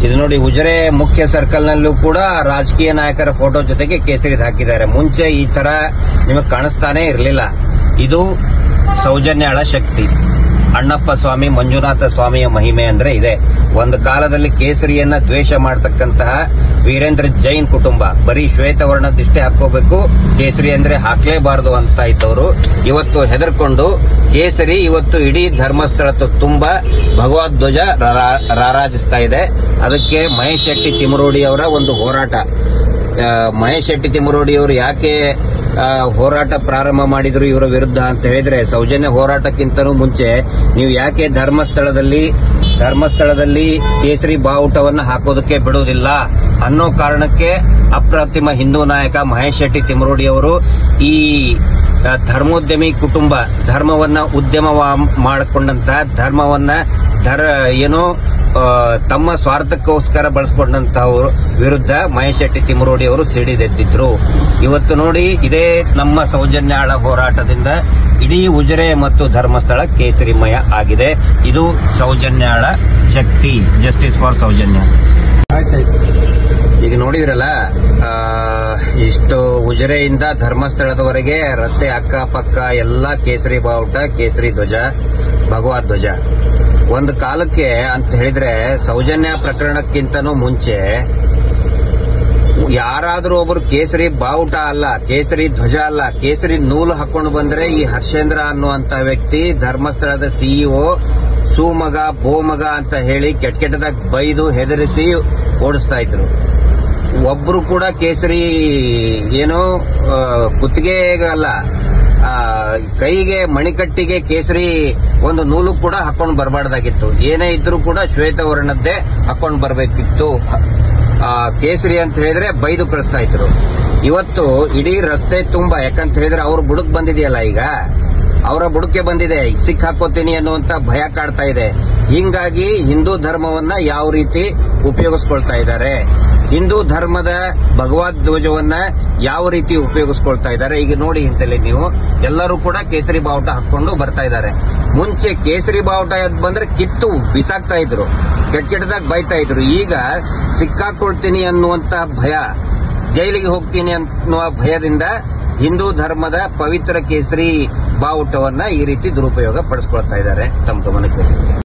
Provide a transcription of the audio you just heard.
ಇದು ನೋಡಿ, ಉಜಿರೆ ಮುಖ್ಯ ಸರ್ಕಲ್ ನಲ್ಲೂ ಕೂಡ ರಾಜಕೀಯ ನಾಯಕರ ಫೋಟೋ ಜೊತೆಗೆ ಕೇಸರಿ ಹಾಕಿದ್ದಾರೆ. ಮುಂಚೆ ಈ ತರ ನಿಮಗೆ ಕಾಣಿಸ್ತಾನೆ ಇರಲಿಲ್ಲ. ಇದು ಸೌಜನ್ಯಾಳ ಶಕ್ತಿ. ಅಣ್ಣಪ್ಪ ಸ್ವಾಮಿ, ಮಂಜುನಾಥ ಸ್ವಾಮಿಯ ಮಹಿಮೆ ಅಂದ್ರೆ ಇದೆ. ಒಂದು ಕಾಲದಲ್ಲಿ ಕೇಸರಿಯನ್ನ ದ್ವೇಷ ಮಾಡತಕ್ಕಂತಹ ವೀರೇಂದ್ರ ಜೈನ್ ಕುಟುಂಬ ಬರೀ ಶ್ವೇತವರ್ಣದಿಷ್ಟೇ ಹಾಕೋಬೇಕು, ಕೇಸರಿ ಅಂದ್ರೆ ಹಾಕ್ಲೇಬಾರದು ಅಂತ ಇದ್ದವರು ಇವತ್ತು ಹೆದರ್ಕೊಂಡು ಕೇಸರಿ ಇವತ್ತು ಇಡೀ ಧರ್ಮಸ್ಥಳ ತುಂಬಾ ಭಗವದ್ ಧ್ವಜ ರಾರಾಜಿಸ್ತಾ ಇದೆ. ಅದಕ್ಕೆ ಮಹೇಶ್ ಶೆಟ್ಟಿ ತಿಮರೋಡಿ ಅವರ ಒಂದು ಹೋರಾಟ. ಮಹೇಶ್ ಶೆಟ್ಟಿ ತಿಮರೋಡಿ ಅವರು ಯಾಕೆ ಹೋರಾಟ ಪ್ರಾರಂಭ ಮಾಡಿದ್ರು ಇವರ ವಿರುದ್ಧ ಅಂತ ಹೇಳಿದ್ರೆ, ಸೌಜನ್ಯ ಹೋರಾಟಕ್ಕಿಂತಲೂ ಮುಂಚೆ ನೀವು ಯಾಕೆ ಧರ್ಮಸ್ಥಳದಲ್ಲಿ ಕೇಸರಿ ಬಾವುಟವನ್ನು ಹಾಕೋದಕ್ಕೆ ಬಿಡುವುದಿಲ್ಲ ಅನ್ನೋ ಕಾರಣಕ್ಕೆ ಅಪ್ರತಿಮ ಹಿಂದೂ ನಾಯಕ ಮಹೇಶ್ ಶೆಟ್ಟಿ ತಿಮರೋಡಿ ಅವರು ಈ ಧರ್ಮೋದ್ಯಮಿ ಕುಟುಂಬ, ಧರ್ಮವನ್ನ ಉದ್ಯಮ ಮಾಡಿಕೊಂಡಂತಹ, ಧರ್ಮವನ್ನ ತಮ್ಮ ಸ್ವಾರ್ಥಕ್ಕೋಸ್ಕರ ಬಳಸಿಕೊಂಡಂತಹವರು ವಿರುದ್ಧ ಮಹೇಶ್ ಶೆಟ್ಟಿ ತಿಮರೋಡಿ ಅವರು ಸಿಡಿದೆದ್ದಿದ್ರು. ಇವತ್ತು ನೋಡಿ, ಇದೇ ನಮ್ಮ ಸೌಜನ್ಯಾಳ ಹೋರಾಟದಿಂದ ಇಡೀ ಉಜಿರೆ ಮತ್ತು ಧರ್ಮಸ್ಥಳ ಕೇಸರಿಮಯ ಆಗಿದೆ. ಇದು ಸೌಜನ್ಯಾಳ ಶಕ್ತಿ. Justice for Sowjanya. ಈಗ ನೋಡಿದ್ರಲ್ಲ, ಇಷ್ಟು ಉಜಿರೆಯಿಂದ ಧರ್ಮಸ್ಥಳದವರೆಗೆ ರಸ್ತೆ ಅಕ್ಕಪಕ್ಕ ಎಲ್ಲ ಕೇಸರಿ ಬಾವುಟ, ಕೇಸರಿ ಧ್ವಜ, ಭಗವದ್ ಧ್ವಜ. ಒಂದು ಕಾಲಕ್ಕೆ ಅಂತ ಹೇಳಿದ್ರೆ ಸೌಜನ್ಯ ಪ್ರಕರಣಕ್ಕಿಂತನೂ ಮುಂಚೆ ಯಾರಾದ್ರೂ ಒಬ್ರು ಕೇಸರಿ ಬಾವುಟ ಅಲ್ಲ, ಕೇಸರಿ ಧ್ವಜ ಅಲ್ಲ, ಕೇಸರಿ ನೂಲು ಹಾಕೊಂಡು ಬಂದ್ರೆ ಈ ಹರ್ಷೇಂದ್ರ ಅನ್ನುವಂತ ವ್ಯಕ್ತಿ ಧರ್ಮಸ್ಥಳದ ಸಿಇಒ ಸೂಮಗ ಬೋಮಗ ಅಂತ ಹೇಳಿ ಕೆಟ್ಟದಾಗ ಬೈದು ಹೆದರಿಸಿ ಓಡಿಸ್ತಾ ಇದ್ರು. ಒಬ್ರು ಕೂಡ ಕೇಸರಿ ಕುತ್ತಿಗೆ ಅಲ್ಲ, ಕೈಗೆ ಮಣಿಕಟ್ಟಿಗೆ ಕೇಸರಿ ಒಂದು ನೂಲು ಕೂಡ ಹಾಕೊಂಡು ಬರಬಾರ್ದಾಗಿತ್ತು. ಏನೇ ಇದ್ರೂ ಕೂಡ ಶ್ವೇತವರ್ಣದ್ದೇ ಹಾಕೊಂಡು ಬರಬೇಕಿತ್ತು. ಕೇಸರಿ ಅಂತ ಹೇಳಿದ್ರೆ ಬೈದು ಕಳಿಸ್ತಾ ಇದ್ರು. ಇವತ್ತು ಇಡೀ ರಸ್ತೆ ತುಂಬಾ, ಯಾಕಂತ ಹೇಳಿದ್ರೆ ಅವ್ರ ಬುಡಕ್ ಬಂದಿದೆಯಲ್ಲ, ಈಗ ಅವರ ಬುಡಕ್ಕೆ ಬಂದಿದೆ, ಸಿಕ್ ಹಾಕೋತೀನಿ ಅನ್ನುವಂತ ಭಯ ಕಾಡ್ತಾ ಇದೆ. ಹಿಂಗಾಗಿ ಹಿಂದೂ ಧರ್ಮವನ್ನ ಯಾವ ರೀತಿ ಉಪಯೋಗಿಸ್ಕೊಳ್ತಾ ಇದ್ದಾರೆ, ಹಿಂದೂ ಧರ್ಮದ ಭಗವದ್ ಧ್ವಜವನ್ನ ಯಾವ ರೀತಿ ಉಪಯೋಗಿಸ್ಕೊಳ್ತಾ ಇದ್ದಾರೆ. ಈಗ ನೋಡಿ, ಇಂತಲ್ಲಿ ನೀವು ಎಲ್ಲರೂ ಕೂಡ ಕೇಸರಿ ಬಾವುಟ ಹಾಕೊಂಡು ಬರ್ತಾ ಇದ್ದಾರೆ. ಮುಂಚೆ ಕೇಸರಿ ಬಾವುಟ ಬಂದ್ರೆ ಕಿತ್ತು ಬಿಸಾಕ್ತಾ ಇದ್ರು, ಕೆಟ್ಟದಾಗ ಬೈತಾ ಇದ್ರು. ಈಗ ಸಿಕ್ಕಾಕೊಳ್ತೀನಿ ಅನ್ನುವಂತ ಭಯ, ಜೈಲಿಗೆ ಹೋಗ್ತೀನಿ ಅನ್ನುವ ಭಯದಿಂದ ಹಿಂದೂ ಧರ್ಮದ ಪವಿತ್ರ ಕೇಸರಿ ಬಾವುಟವನ್ನ ಈ ರೀತಿ ದುರುಪಯೋಗ ಪಡಿಸ್ಕೊಳ್ತಾ ಇದ್ದಾರೆ. ತಮ್ಮ ಗಮನಕ್ಕೆ